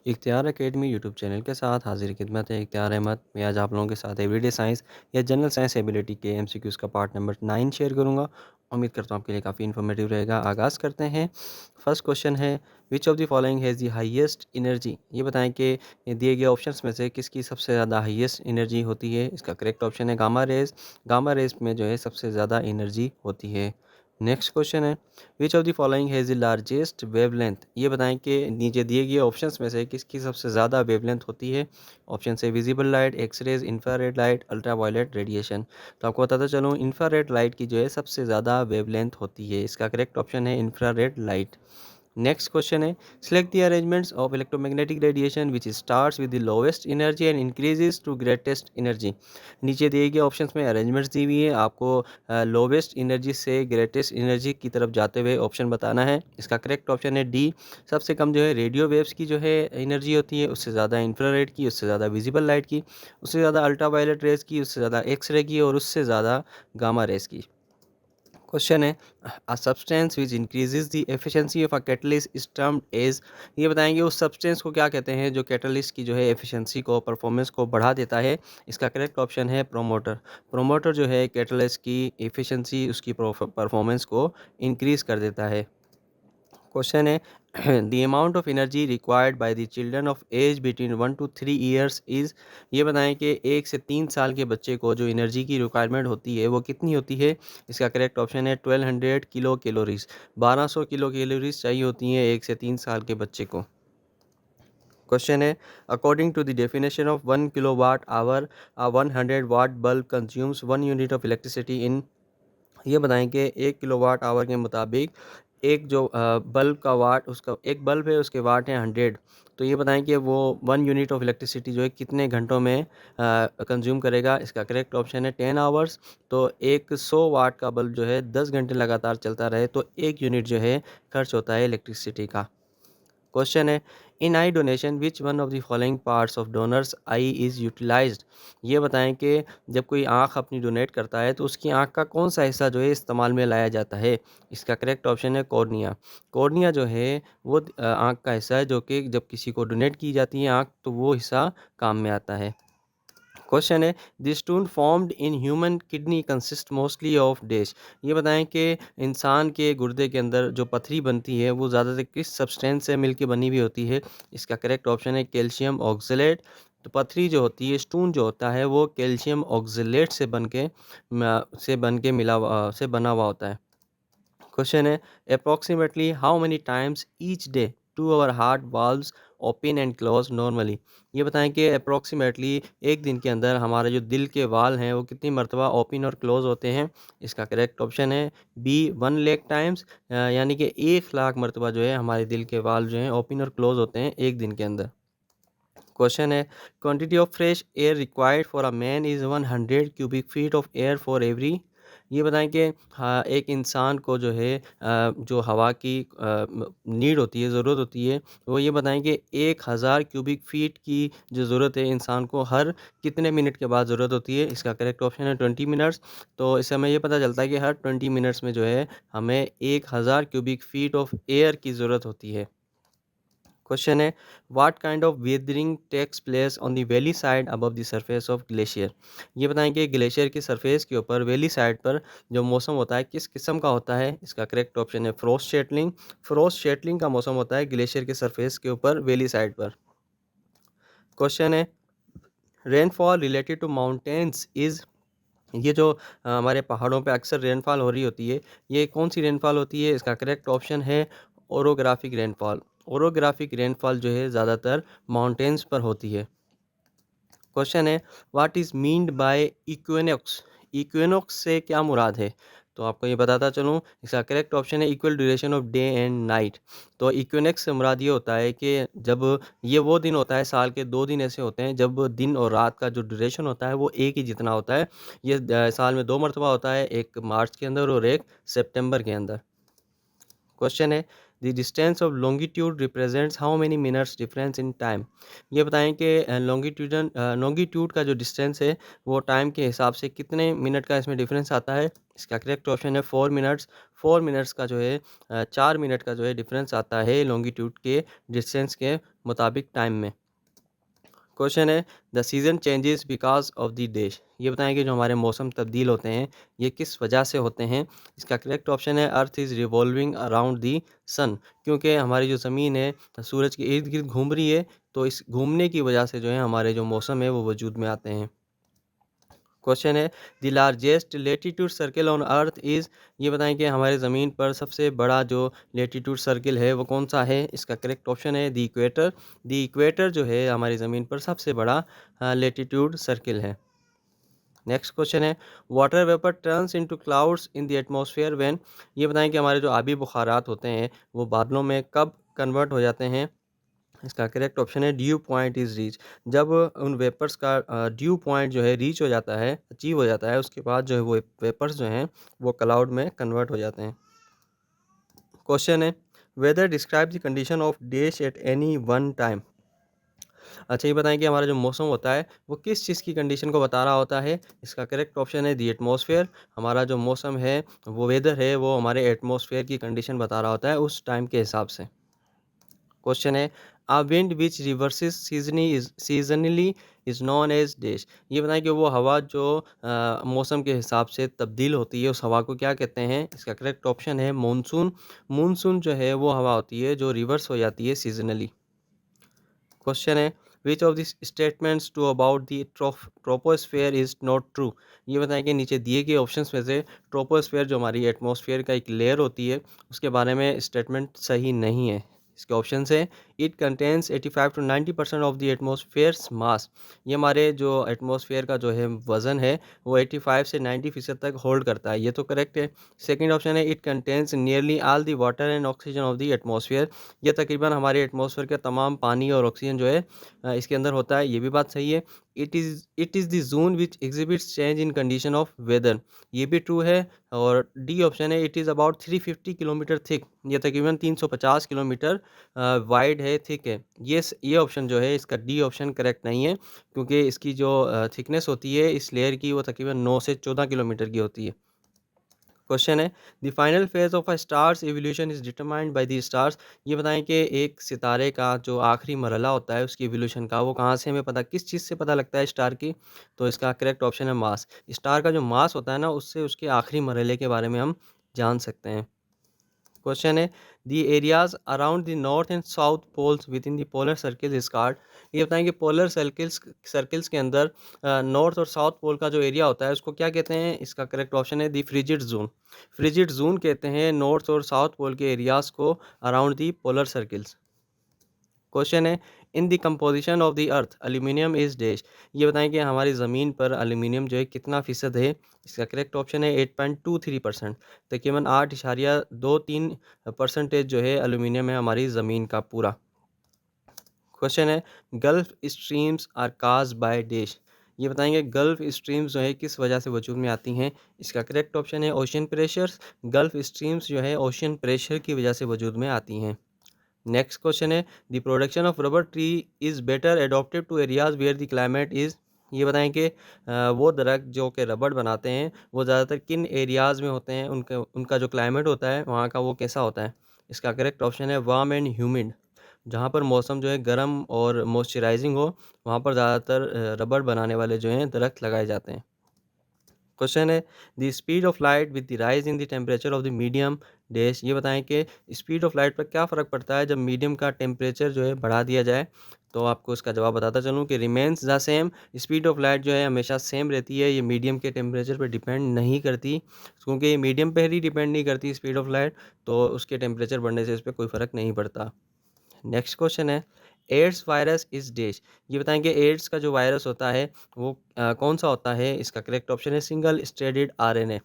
इख्तियार academy YouTube channel के साथ हाजिर खिदमत है। इख्तियार अहमद। मैं आज आप लोगों के साथ एवरीडे साइंस या जनरल साइंस एबिलिटी के एमसीक्यूज़ का पार्ट नंबर 9 शेयर करूंगा। उम्मीद करता हूँ आपके लिए काफ़ी इन्फॉर्मेटिव रहेगा। आगाज़ करते हैं। फर्स्ट क्वेश्चन है, which of the following has the highest energy. ये बताएं कि दिए गए ऑप्शंस में से किसकी सबसे ज़्यादा हाईएस्ट एनर्जी होती है। इसका करेक्ट ऑप्शन है गामा रेज। गामा रेज में जो है सबसे ज़्यादा एनर्जी होती है। नेक्स्ट क्वेश्चन है, which of the following has the largest wavelength. ये बताएं कि नीचे दिए गए ऑप्शंस में से किसकी सबसे ज़्यादा वेवलेंथ होती है। ऑप्शन से visible light, x rays, infrared light, ultraviolet radiation. तो आपको बताता चलूँ, इंफ्रारेड लाइट की जो है सबसे ज़्यादा वेवलेंथ होती है। इसका करेक्ट ऑप्शन है इंफ्रारेड लाइट। नेक्स्ट क्वेश्चन है, select the arrangements of electromagnetic radiation which starts with the lowest energy and increases to greatest energy. नीचे दिए गए ऑप्शंस में अरेंजमेंट्स दी हुई है, आपको लोवेस्ट एनर्जी से ग्रेटेस्ट एनर्जी की तरफ जाते हुए ऑप्शन बताना है। इसका करेक्ट ऑप्शन है डी। सबसे कम जो है रेडियो वेव्स की जो है एनर्जी होती है, उससे ज़्यादा इंफ्रारेड की, उससे ज़्यादा विजिबल लाइट की, उससे ज़्यादा अल्ट्रावायलेट रेज की, उससे ज़्यादा एक्स रे की और उससे ज़्यादा गामा रेज की। क्वेश्चन है, a substance which increases the efficiency of a catalyst is termed as. ये बताएंगे उस सब्सटेंस को क्या कहते हैं जो कैटलिस्ट की जो है एफिशिएंसी को, परफॉर्मेंस को बढ़ा देता है। इसका करेक्ट ऑप्शन है प्रोमोटर। प्रोमोटर जो है कैटलिस्ट की एफिशिएंसी, उसकी परफॉर्मेंस को इंक्रीज कर देता है। क्वेश्चन है, the amount of energy required by the children of age between 1 to 3 years is. ये बताएं कि 1 से 3 साल के बच्चे को जो एनर्जी की रिक्वायरमेंट होती है वो कितनी होती है। इसका करेक्ट ऑप्शन है 1200 किलो कैलोरीज। 1200 किलो कैलोरीज चाहिए होती हैं 1 से 3 साल के बच्चे को। क्वेश्चन है, according to the definition of 1 kilowatt hour, 100 watt bulb consumes 1 unit of electricity in. ये बताएं कि 1 किलोवाट आवर के मुताबिक एक जो बल्ब का वाट, उसका एक बल्ब है उसके वाट हैं 100। तो ये बताएं कि वो 1 यूनिट ऑफ इलेक्ट्रिसिटी जो है कितने घंटों में कंज्यूम करेगा। इसका करेक्ट ऑप्शन है 10 आवर्स। तो एक 100 वाट का बल्ब जो है 10 घंटे लगातार चलता रहे तो 1 यूनिट जो है खर्च होता है इलेक्ट्रिसिटी का। क्वेश्चन है, in eye donation which one of the following parts of donor's eye is utilised. ये बताएं कि जब कोई आँख अपनी डोनेट करता है तो उसकी आँख का कौन सा हिस्सा जो है इस्तेमाल में लाया जाता है। इसका करेक्ट ऑप्शन है कॉर्निया। कॉर्निया जो है वो आँख का हिस्सा है जो कि जब किसी को डोनेट की जाती है आँख तो वो हिस्सा काम में आता है। क्वेश्चन है, this stone formed in human kidney consist mostly of dash. ये बताएं कि इंसान के गुर्दे के अंदर जो पथरी बनती है वो ज़्यादातर किस सब्सटेंस से मिलकर बनी हुई होती है। इसका करेक्ट ऑप्शन है कैल्शियम ऑक्सलेट। तो पथरी जो होती है, स्टोन जो होता है वो कैल्शियम ऑक्सलेट से बन के से बना हुआ होता है। क्वेश्चन है, approximately how many times each day to our heart valves open and close normally. ये बताएं कि अप्रॉक्सीमेटली एक दिन के अंदर हमारे जो दिल के वाल हैं वो कितनी मरतबा ओपन और क्लोज होते हैं। इसका करेक्ट ऑप्शन है बी 1 लाख टाइम्स। यानी कि 1 लाख मरतबा जो है हमारे दिल के वाल जो हैं ओपन और क्लोज होते हैं एक दिन के अंदर। क्वेश्चन है, quantity of fresh air required for a man is 100 cubic feet of air for every. ये बताएं कि हाँ, एक इंसान को जो है जो हवा की नीड होती है, ज़रूरत होती है, वो ये बताएं कि 1000 क्यूबिक फीट की जो ज़रूरत है इंसान को हर कितने मिनट के बाद ज़रूरत होती है। इसका करेक्ट ऑप्शन है 20 मिनट्स। तो इससे हमें ये पता चलता है कि हर 20 मिनट्स में जो है हमें 1000 क्यूबिक फीट ऑफ एयर की ज़रूरत होती है। क्वेश्चन है, what kind of weathering takes place on the valley side above the surface of glacier. ये बताएं कि ग्लेशियर की सरफेस के ऊपर वैली साइड पर जो मौसम होता है किस किस्म का होता है। इसका करेक्ट ऑप्शन है फ्रोस्ट शेटलिंग। फ्रोस्ट शेटलिंग का मौसम होता है ग्लेशियर के सरफेस के ऊपर वैली साइड पर। क्वेश्चन है, rainfall related to mountains is. ये जो हमारे पहाड़ों पे अक्सर रेनफॉल हो रही होती है, ये कौन सी रेनफॉल होती है। इसका करेक्ट ऑप्शन है ओरोग्राफिक रेनफॉल। ओरोग्राफिक रेनफॉल जो है ज़्यादातर माउंटेन्स पर होती है। क्वेश्चन है, what is meant by equinox. Equinox से क्या मुराद है। तो आपको ये बताता चलूँ, इसका करेक्ट ऑप्शन है equal duration of day and night. तो इक्विनॉक्स से मुराद ये होता है कि जब ये वो दिन होता है, साल के 2 दिन ऐसे होते हैं जब दिन और रात का जो ड्यूरेशन होता है वो एक ही जितना होता है। ये साल में 2 मरतबा होता है, एक मार्च के अंदर और एक सितंबर के अंदर। क्वेश्चन है the distance of longitude represents how many minutes difference in time. ये बताएं कि लॉन्गिट्यूड का जो डिस्टेंस है वो टाइम के हिसाब से कितने मिनट का इसमें डिफरेंस आता है। इसका करेक्ट ऑप्शन है 4 मिनट्स। 4 मिनट्स का जो है 4 मिनट का जो है डिफरेंस आता है लॉन्गिट्यूड के डिस्टेंस के मुताबिक टाइम में। क्वेश्चन है the season changes because of the days. ये बताएं कि जो हमारे मौसम तब्दील होते हैं ये किस वजह से होते हैं। इसका करेक्ट ऑप्शन है earth is revolving around the sun. क्योंकि हमारी जो ज़मीन है सूरज के इर्द गिर्द घूम रही है, तो इस घूमने की वजह से जो है हमारे जो मौसम है वो वजूद में आते हैं। क्वेश्चन है the largest latitude circle on earth is. ये बताएं कि हमारे ज़मीन पर सबसे बड़ा जो लेटीट्यूड सर्किल है वो कौन सा है। इसका करेक्ट ऑप्शन है द इक्वेटर। द इक्वेटर जो है हमारी ज़मीन पर सबसे बड़ा लेटीट्यूड सर्किल है। नेक्स्ट क्वेश्चन है water vapour turns into clouds in the atmosphere when. ये बताएं कि हमारे जो आबी बुखारात होते हैं वो बादलों में कब कन्वर्ट हो जाते हैं। इसका करेक्ट ऑप्शन है ड्यू पॉइंट इज़ रीच। जब उन वेपर्स का ड्यू पॉइंट जो है रीच हो जाता है, अचीव हो जाता है, उसके बाद जो है वो वेपर्स जो हैं वो क्लाउड में कन्वर्ट हो जाते हैं। क्वेश्चन है weather describe the condition of dash at any one time. अच्छा, ये बताएं कि हमारा जो मौसम होता है वो किस चीज़ की कंडीशन को बता रहा होता है। इसका करेक्ट ऑप्शन है दी एटमॉस्फेयर। हमारा जो मौसम है वो वेदर है वो हमारे एटमॉस्फेयर की कंडीशन बता रहा होता है उस टाइम के हिसाब से। क्वेश्चन है a wind which reverses seasonally is known as dash. ये बताएं कि वो हवा जो मौसम के हिसाब से तब्दील होती है उस हवा को क्या कहते हैं। इसका करेक्ट ऑप्शन है मानसून। मानसून जो है वो हवा होती है जो रिवर्स हो जाती है सीजनली। क्वेश्चन है which of this statements to about the troposphere is not true. ये बताएं कि नीचे दिए गए ऑप्शंस में से ट्रोपोस्फेयर जो हमारी एटमॉस्फेयर का एक लेयर होती है उसके बारे में स्टेटमेंट सही नहीं है। इसके ऑप्शन है it contains 85 to 90% of the atmosphere's mass. ये हमारे जो एटमॉस्फेयर का जो है वज़न है वो 85 से 90% तक होल्ड करता है, ये तो करेक्ट है। सेकंड ऑप्शन है it contains nearly all the water and oxygen of the atmosphere. ये तकरीबन हमारे एटमॉस्फेयर के तमाम पानी और ऑक्सीजन जो है इसके अंदर होता है, ये भी बात सही है। It is the zone which exhibits change in condition of weather, ये भी ट्रू है। और डी ऑप्शन है it is about 350 kilometre thick. ये तकरीबन 350 किलोमीटर वाइड है, थिक है। ये ऑप्शन जो है इसका डी ऑप्शन करेक्ट नहीं है, क्योंकि इसकी जो थिकनेस होती है इस लेयर की वो तकरीबन 9 से 14 किलोमीटर की होती है। क्वेश्चन है the final phase of a stars evolution is determined by the stars. ये बताएं कि एक सितारे का जो आखिरी मरहला होता है उसकी एवोल्यूशन का वो कहाँ से हमें पता, किस चीज़ से पता लगता है स्टार की। तो इसका करेक्ट ऑप्शन है मास। स्टार का जो मास होता है ना उससे उसके आखिरी मरहले के बारे में हम जान सकते हैं। क्वेश्चन है the areas around the north and south poles within the polar circle is cold. ये बताएं कि पोलर सर्किल्स के अंदर नॉर्थ और साउथ पोल का जो एरिया होता है उसको क्या कहते हैं। इसका करेक्ट ऑप्शन है the frigid zone. Frigid zone कहते हैं नॉर्थ और साउथ पोल के एरियाज को around the polar circles. Question है in the composition of the earth aluminium is dash. ये बताएं कि हमारी ज़मीन पर एल्यूमिनियम जो है कितना फ़ीसद है। इसका करेक्ट ऑप्शन है 8.23%। तकरीबन 8.23% जो है एल्यूमिनियम है हमारी ज़मीन का पूरा। क्वेश्चन है gulf streams are caused by dash. ये बताएंगे गल्फ स्ट्रीम्स जो है किस वजह से वजूद में आती हैं। इसका करेक्ट ऑप्शन है ओशन प्रेशर्स। गल्फ स्ट्रीम्स जो है ओशन प्रेशर की वजह से वजूद में आती हैं। नेक्स्ट क्वेश्चन है the production of rubber tree is better adopted to areas where the climate is. ये बताएं कि वो दरख्त जो कि रबड़ बनाते हैं वो ज़्यादातर किन एरियाज़ में होते हैं, उनका उनका जो क्लाइमेट होता है वहाँ का वो कैसा होता है। इसका करेक्ट ऑप्शन है वार्म एंड ह्यूमिड। जहाँ पर मौसम जो है गर्म और मॉइस्चराइजिंग हो वहाँ पर ज़्यादातर रबड़ बनाने वाले जो हैं दरख्त लगाए जाते हैं। क्वेश्चन है the speed of light with the rise in the temperature of the medium dash. ये बताएं कि स्पीड ऑफ लाइट पर क्या फ़र्क पड़ता है जब मीडियम का टेम्परेचर जो है बढ़ा दिया जाए। तो आपको इसका जवाब बताता चलूँ कि remains the same. Speed of light जो है हमेशा सेम रहती है, ये मीडियम के टेम्परेचर पर डिपेंड नहीं करती, क्योंकि ये मीडियम पर ही डिपेंड नहीं करती स्पीड ऑफ लाइट, तो उसके टेम्परेचर बढ़ने से इस पर कोई फ़र्क नहीं पड़ता। नेक्स्ट क्वेश्चन है एड्स वायरस इज डैश। ये बताएं कि एड्स का जो वायरस होता है वो कौन सा होता है। इसका करेक्ट ऑप्शन है सिंगल स्ट्रैंडेड आरएनए।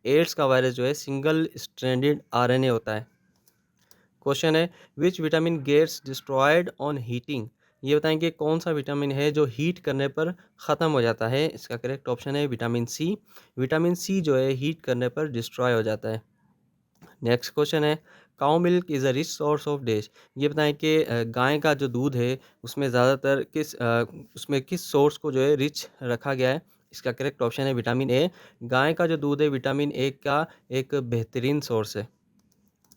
एड्स का वायरस जो है सिंगल स्ट्रैंडेड आरएनए होता है। क्वेश्चन है which vitamin gets destroyed on heating. ये बताएं कि कौन सा विटामिन है जो हीट करने पर ख़त्म हो जाता है। इसका करेक्ट ऑप्शन है विटामिन सी। विटामिन सी जो है हीट करने पर डिस्ट्रॉय हो जाता है। नेक्स्ट क्वेश्चन है cow milk is a rich source of dash. ये बताएं कि गाय का जो दूध है उसमें ज़्यादातर उसमें किस सोर्स को जो है रिच रखा गया है। इसका करेक्ट ऑप्शन है विटामिन ए। गाय का जो दूध है विटामिन ए का एक बेहतरीन सोर्स है।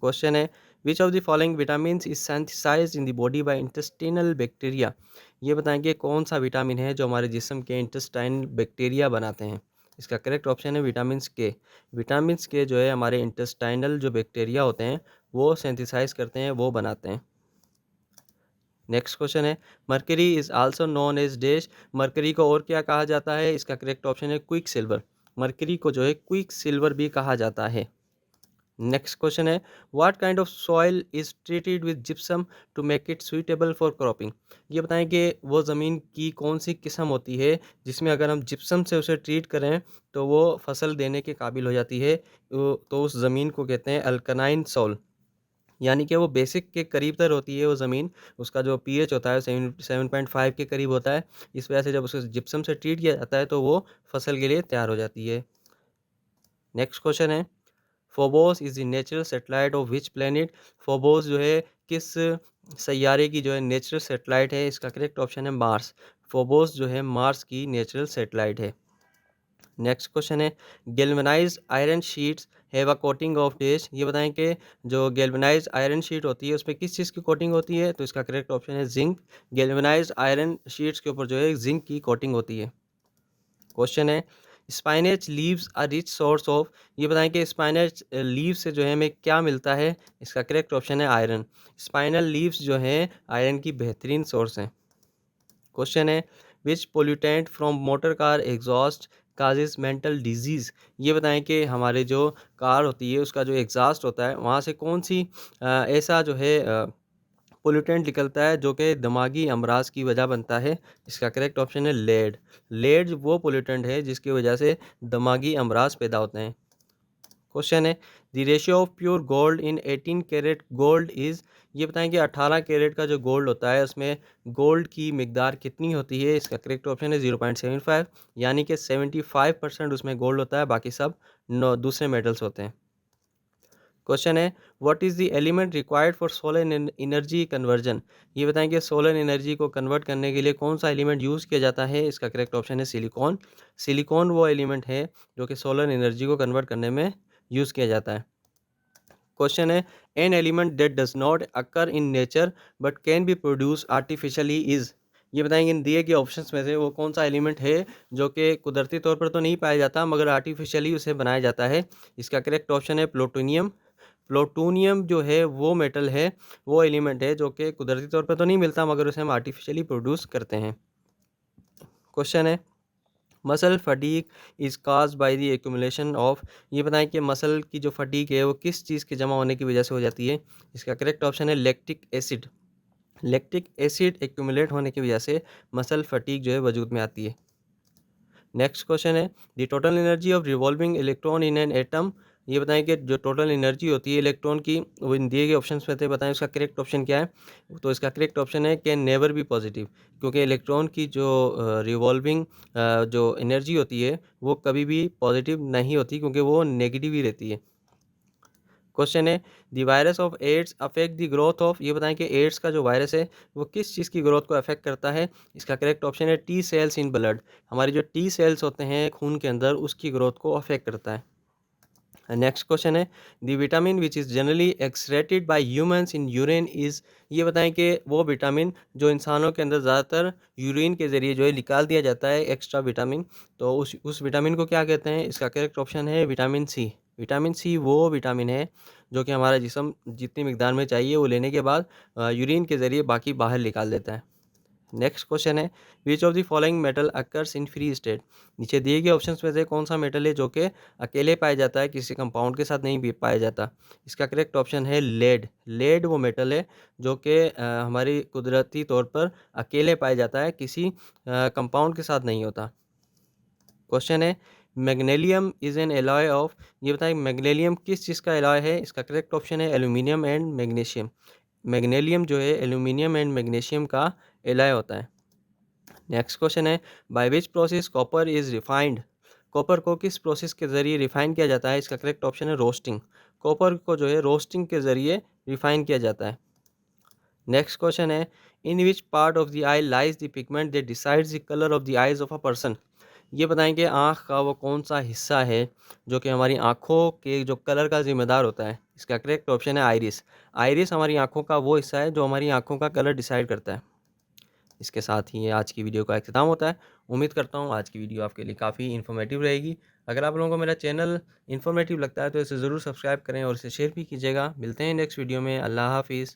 क्वेश्चन है which of the following vitamin is synthesised in the body by intestinal bacteria. ये बताएंगे कौन सा विटामिन है जो हमारे जिस्म के इंटेस्टाइन बैक्टीरिया बनाते हैं। इसका करेक्ट ऑप्शन है विटामिन के। विटामिन के जो है हमारे इंटेस्टाइनल जो बैक्टीरिया होते हैं वो सेंथिसाइज करते हैं, वो बनाते हैं। नेक्स्ट क्वेश्चन है mercury is also known as dash. Mercury को और क्या कहा जाता है। इसका करेक्ट ऑप्शन है क्विक सिल्वर। मरकरी को जो है क्विक सिल्वर भी कहा जाता है। नेक्स्ट क्वेश्चन है what kind of soil is treated with gypsum to make it suitable for cropping. ये बताएं कि वो ज़मीन की कौन सी किस्म होती है जिसमें अगर हम जिप्सम से उसे ट्रीट करें तो वो फसल देने के काबिल हो जाती है। तो उस ज़मीन को कहते हैं अल्कनाइन सॉइल, यानी कि वो बेसिक के करीब तर होती है वो ज़मीन। उसका जो पीएच होता है 7.5 के करीब होता है। इस वजह से जब उसे जिप्सम से ट्रीट किया जाता है तो वो फसल के लिए तैयार हो जाती है। नेक्स्ट क्वेश्चन है Phobos is the natural satellite of which planet. Phobos जो है किस सैयारे की जो है नेचुरल सेटेलाइट है। इसका करेक्ट ऑप्शन है मार्स। फोबोस जो है मार्स की नेचुरल सेटेलाइट है। नेक्स्ट क्वेश्चन है galvanised iron sheets have a coating of dash. ये बताएं कि जो गैल्वेनाइज्ड आयरन शीट होती है उस पर किस चीज़ की कोटिंग होती है। तो इसका करेक्ट ऑप्शन है जिंक। गैल्वेनाइज्ड आयरन शीट्स के ऊपर जो है जिंक की कोटिंग होती है। क्वेश्चन है spinach leaves a rich source of. ये बताएं कि स्पाइनेच लीव से जो है हमें क्या मिलता है। इसका करेक्ट ऑप्शन है आयरन। स्पाइनल लीव्स जो है आयरन की बेहतरीन सोर्स हैं। क्वेश्चन है which pollutant from motor car exhaust causes mental disease. ये बताएं कि हमारे जो कार होती है उसका जो एग्जॉस्ट होता है वहाँ से कौन सी ऐसा जो है पोल्यूटेंट निकलता है जो कि दिमागी अमराज की वजह बनता है। इसका करेक्ट ऑप्शन है लेड। लेड वो पोल्यूटेंट है जिसकी वजह से दिमागी अमराज पैदा होते हैं। क्वेश्चन है the ratio of pure gold in 18 carat gold is. ये बताएं कि 18 कैरेट का जो गोल्ड होता है उसमें गोल्ड की मिकदार कितनी होती है। इसका करेक्ट ऑप्शन है 0.75, यानी कि 75% उसमें गोल्ड होता है, बाकी सब दूसरे मेटल्स होते हैं। क्वेश्चन है what is the element required for solar energy conversion. ये बताएं कि सोलर एनर्जी को कन्वर्ट करने के लिए कौन सा एलिमेंट यूज़ किया जाता है। इसका करेक्ट ऑप्शन है सिलिकॉन। सिलिकॉन वो एलिमेंट है जो कि सोलर एनर्जी को कन्वर्ट करने में यूज़ किया जाता है। क्वेश्चन है an element that does not occur in nature but can be produce artificially is. ये बताएंगे इन दिए गए ऑप्शंस में से वो कौन सा एलिमेंट है जो कि कुदरती तौर पर तो नहीं पाया जाता मगर आर्टिफिशियली उसे बनाया जाता है। इसका करेक्ट ऑप्शन है प्लूटोनियम। प्लूटोनियम जो है वो मेटल है, वो एलिमेंट है जो कि कुदरती तौर पर तो नहीं मिलता मगर उसे हम आर्टिफिशियली प्रोड्यूस करते हैं। क्वेश्चन है muscle fatigue is cause by the accumulation of. ये बताएं कि मसल की जो फटीक है वो किस चीज़ के जमा होने की वजह से हो जाती है। इसका करेक्ट ऑप्शन है lactic acid. Lactic acid accumulate होने की वजह से मसल फटीक जो है वजूद में आती है। नेक्स्ट क्वेश्चन है the total energy of revolving electron in an atom. ये बताएं कि जो टोटल एनर्जी होती है इलेक्ट्रॉन की वो इन दिए गए ऑप्शंस में थे, बताएं उसका करेक्ट ऑप्शन क्या है। तो इसका करेक्ट ऑप्शन है कैन नेवर बी पॉजिटिव, क्योंकि इलेक्ट्रॉन की जो रिवॉल्विंग जो एनर्जी होती है वो कभी भी पॉजिटिव नहीं होती क्योंकि वो नेगेटिव ही रहती है। क्वेश्चन है the virus of AIDS affect the growth of. ये बताएं कि एड्स का जो वायरस है वो किस चीज़ की ग्रोथ को अफेक्ट करता है। इसका करेक्ट ऑप्शन है टी सेल्स इन ब्लड। हमारे जो टी सेल्स होते हैं खून के अंदर उसकी ग्रोथ को अफेक्ट करता है। नेक्स्ट क्वेश्चन है the vitamin which is generally excreted by humans in urine is. ये बताएं कि वो विटामिन जो इंसानों के अंदर ज़्यादातर यूरिन के ज़रिए जो है निकाल दिया जाता है एक्स्ट्रा विटामिन, तो उस विटामिन को क्या कहते हैं। इसका करेक्ट ऑप्शन है विटामिन सी। विटामिन सी वो विटामिन है जो कि हमारा जिस्म जितनी मिकदार में चाहिए वो लेने के बाद यूरिन के ज़रिए बाकी बाहर निकाल देता है। नेक्स्ट क्वेश्चन है which of the following metal occurs in free state. नीचे दिए गए ऑप्शंस में से कौन सा मेटल है जो कि अकेले पाया जाता है, किसी कंपाउंड के साथ नहीं भी पाया जाता। इसका करेक्ट ऑप्शन है लेड। लेड वो मेटल है जो कि हमारी कुदरती तौर पर अकेले पाया जाता है, किसी कंपाउंड के साथ नहीं होता। क्वेश्चन है magnesium is an alloy of. ये बताएं मैग्नीशियम किस चीज़ का एलॉय है। इसका करेक्ट ऑप्शन है एल्यूमिनियम एंड मैग्नीशियम। मैग्नीशियम जो है एल्यूमिनियम एंड मैग्नीशियम का एलॉय होता है। नेक्स्ट क्वेश्चन है by which process copper is refined. Copper को किस प्रोसेस के ज़रिए रिफाइन किया जाता है। इसका करेक्ट ऑप्शन है रोस्टिंग। कॉपर को जो है रोस्टिंग के ज़रिए रिफाइन किया जाता है। नेक्स्ट क्वेश्चन है, in which part of the eye lies the pigment that decides the colour of the eyes of a person. ये बताएं कि आँख का वो कौन सा हिस्सा है जो कि हमारी आँखों के जो कलर का ज़िम्मेदार होता है। इसका करेक्ट ऑप्शन है आइरिस। आइरिस हमारी आँखों का वो हिस्सा है जो हमारी आँखों का कलर डिसाइड करता है। इसके साथ ही ये आज की वीडियो का इख्तिताम होता है। उम्मीद करता हूँ आज की वीडियो आपके लिए काफ़ी इन्फॉर्मेटिव रहेगी। अगर आप लोगों को मेरा चैनल इन्फॉर्मेटिव लगता है तो इसे ज़रूर सब्सक्राइब करें और इसे शेयर भी कीजिएगा। मिलते हैं नेक्स्ट वीडियो में। अल्लाह हाफिज़।